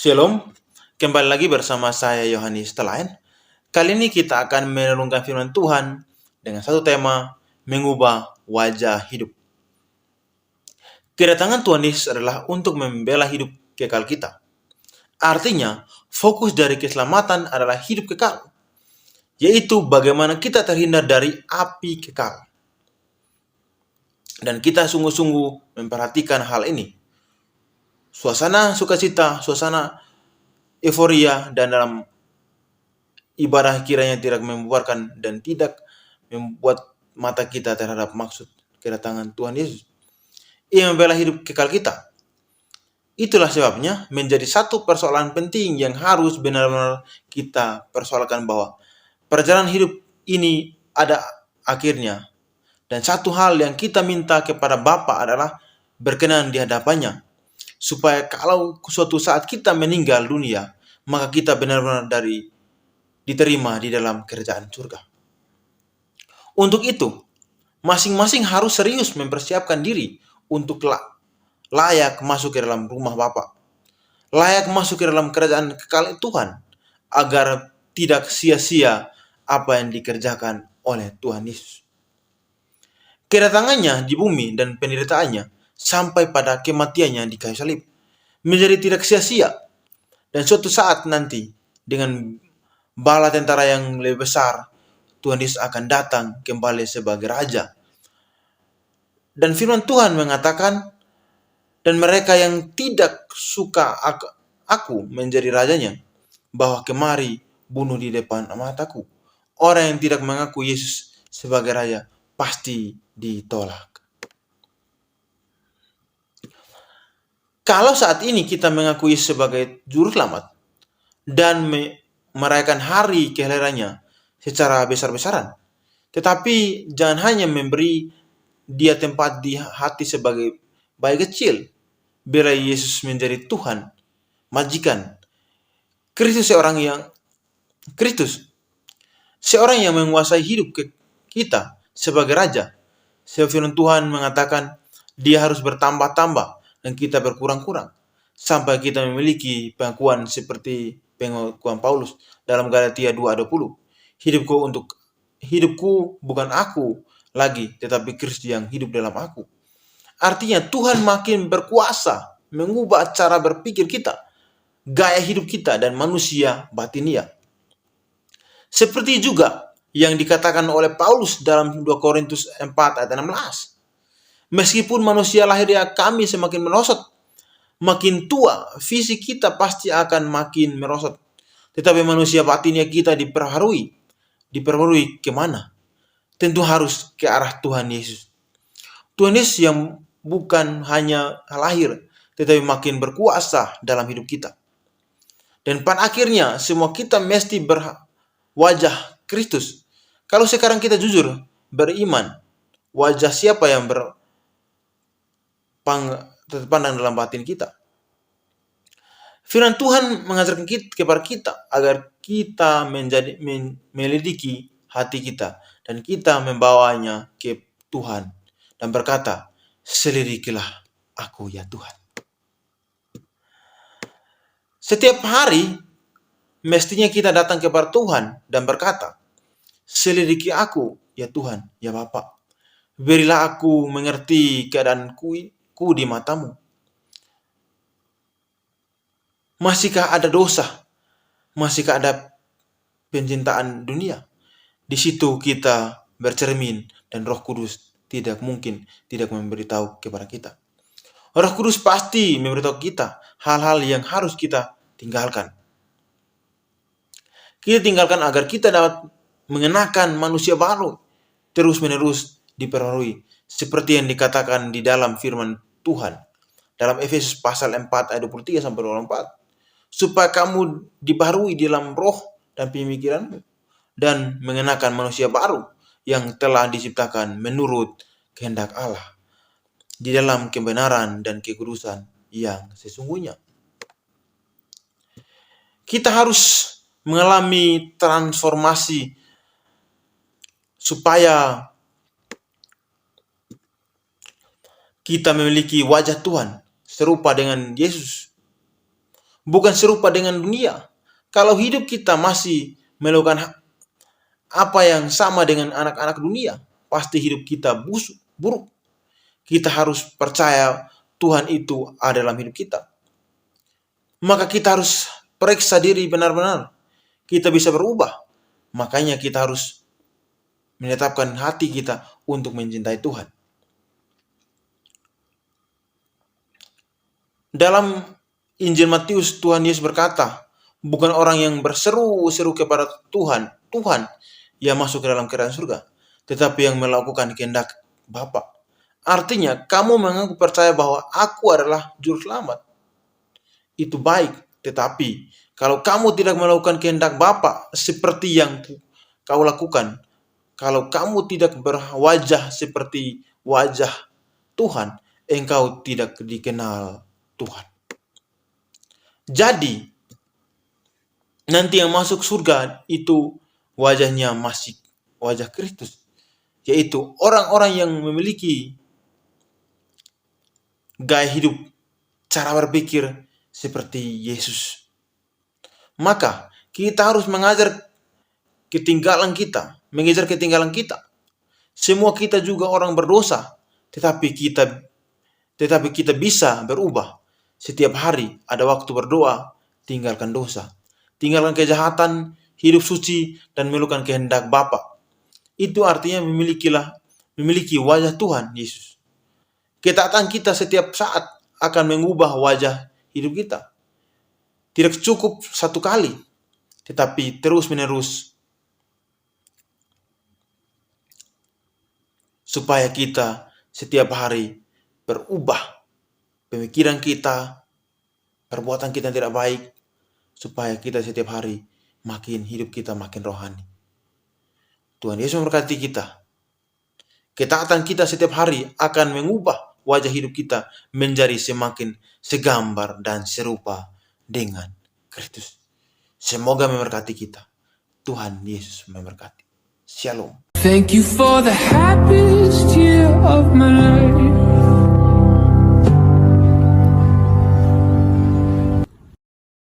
Shalom, kembali lagi bersama saya Yohanes Telain. Kali ini kita akan merenungkan firman Tuhan dengan satu tema, mengubah wajah hidup. Kedatangan Tuhan Yesus adalah untuk membela hidup kekal kita. Artinya, fokus dari keselamatan adalah hidup kekal, yaitu bagaimana kita terhindar dari api kekal. Dan kita sungguh-sungguh memperhatikan hal ini. Suasana sukacita, suasana euforia, dan dalam ibadah kiranya tidak membuarkan dan tidak membuat mata kita terhadap maksud kedatangan Tuhan Yesus. Ia membela hidup kekal kita. Itulah sebabnya menjadi satu persoalan penting yang harus benar-benar kita persoalkan, bahwa perjalanan hidup ini ada akhirnya. Dan satu hal yang kita minta kepada Bapa adalah berkenan di hadapannya, supaya kalau suatu saat kita meninggal dunia, maka kita benar-benar diterima di dalam kerajaan surga. Untuk itu, masing-masing harus serius mempersiapkan diri untuk layak masuk ke dalam rumah Bapa, layak masuk ke dalam kerajaan kekal Tuhan, agar tidak sia-sia apa yang dikerjakan oleh Tuhan Yesus. Kedatangannya di bumi dan penderitaannya sampai pada kematiannya di kayu salib menjadi tidak sia-sia, dan suatu saat nanti dengan bala tentara yang lebih besar, Tuhan Yesus akan datang kembali sebagai Raja. Dan firman Tuhan mengatakan, dan mereka yang tidak suka aku menjadi rajanya, bahwa kemari bunuh di depan mataku. Orang yang tidak mengaku Yesus sebagai Raja pasti ditolak. Kalau saat ini kita mengaku Yesus sebagai Juru Selamat dan merayakan hari kelahirannya secara besar-besaran, tetapi jangan hanya memberi dia tempat di hati sebagai bayi kecil, bila Yesus menjadi Tuhan, majikan, Kristus seorang yang menguasai hidup kita sebagai Raja. Sebab firman Tuhan mengatakan dia harus bertambah-tambah dan kita berkurang-kurang, sampai kita memiliki pengakuan seperti pengakuan Paulus dalam Galatia 2:20. Hidupku bukan aku lagi, tetapi Kristus yang hidup dalam aku. Artinya Tuhan makin berkuasa mengubah cara berpikir kita, gaya hidup kita, dan manusia batinia. Seperti juga yang dikatakan oleh Paulus dalam 2 Korintus 4 ayat 16. Meskipun manusia lahiriah kami semakin merosot, makin tua, fisik kita pasti akan makin merosot. Tetapi manusia batinia kita diperbarui. Diperbarui kemana? Tentu harus ke arah Tuhan Yesus. Tuhan Yesus yang bukan hanya lahir, tetapi makin berkuasa dalam hidup kita. Dan pada akhirnya semua kita mesti berwajah Kristus. Kalau sekarang kita jujur beriman, wajah siapa yang terpandang dalam batin kita? Firman Tuhan mengajarkan kepada kita agar kita melidiki hati kita, dan kita membawanya ke Tuhan dan berkata, selidikilah aku ya Tuhan. Setiap hari mestinya kita datang kepada Tuhan dan berkata, selidiki aku ya Tuhan, ya Bapa. Berilah aku mengerti keadaanku di matamu. Masihkah ada dosa? Masihkah ada pencintaan dunia? Di situ kita bercermin, dan Roh Kudus tidak mungkin tidak memberitahu kepada kita. Roh Kudus pasti memberitahu kita hal-hal yang harus kita tinggalkan. Kita tinggalkan agar kita dapat mengenakan manusia baru, terus-menerus diperbarui, seperti yang dikatakan di dalam firman Tuhan dalam Efesus pasal 4 ayat 23-24. Supaya kamu dibaharui dalam roh dan pemikiranmu, dan mengenakan manusia baru yang telah diciptakan menurut kehendak Allah di dalam kebenaran dan kekudusan yang sesungguhnya. Kita harus mengalami transformasi supaya kita memiliki wajah Tuhan serupa dengan Yesus. bukan serupa dengan dunia. Kalau hidup kita masih melakukan apa yang sama dengan anak-anak dunia, pasti hidup kita buruk. Kita harus percaya Tuhan itu ada dalam hidup kita. Maka kita harus periksa diri benar-benar. Kita bisa berubah. Makanya kita harus menetapkan hati kita untuk mencintai Tuhan. Dalam Injil Matius, Tuhan Yesus berkata, bukan orang yang berseru-seru kepada Tuhan yang masuk ke dalam kerajaan surga, tetapi yang melakukan kehendak Bapa. Artinya, kamu mengaku percaya bahwa aku adalah juru selamat. Itu baik, tetapi kalau kamu tidak melakukan kehendak Bapa seperti yang kau lakukan, kalau kamu tidak berwajah seperti wajah Tuhan, engkau tidak dikenal Tuhan. Jadi, nanti yang masuk surga itu wajahnya masih wajah Kristus, yaitu orang-orang yang memiliki gaya hidup, cara berpikir seperti Yesus. Maka kita harus mengejar ketinggalan kita. Semua kita juga orang berdosa, tetapi kita bisa berubah. Setiap hari ada waktu berdoa, tinggalkan dosa, tinggalkan kejahatan, hidup suci, dan melakukan kehendak Bapa. Itu artinya memiliki wajah Tuhan Yesus. Ketaatan kita setiap saat akan mengubah wajah hidup kita. Tidak cukup satu kali, tetapi terus-menerus, supaya kita setiap hari berubah pemikiran kita, perbuatan kita yang tidak baik, supaya kita setiap hari hidup kita makin rohani. Tuhan Yesus memberkati kita. Ketaatan kita setiap hari akan mengubah wajah hidup kita menjadi semakin segambar dan serupa dengan Kristus. Semoga memberkati kita. Tuhan Yesus memberkati. Shalom. Thank you for the happiest year of my life.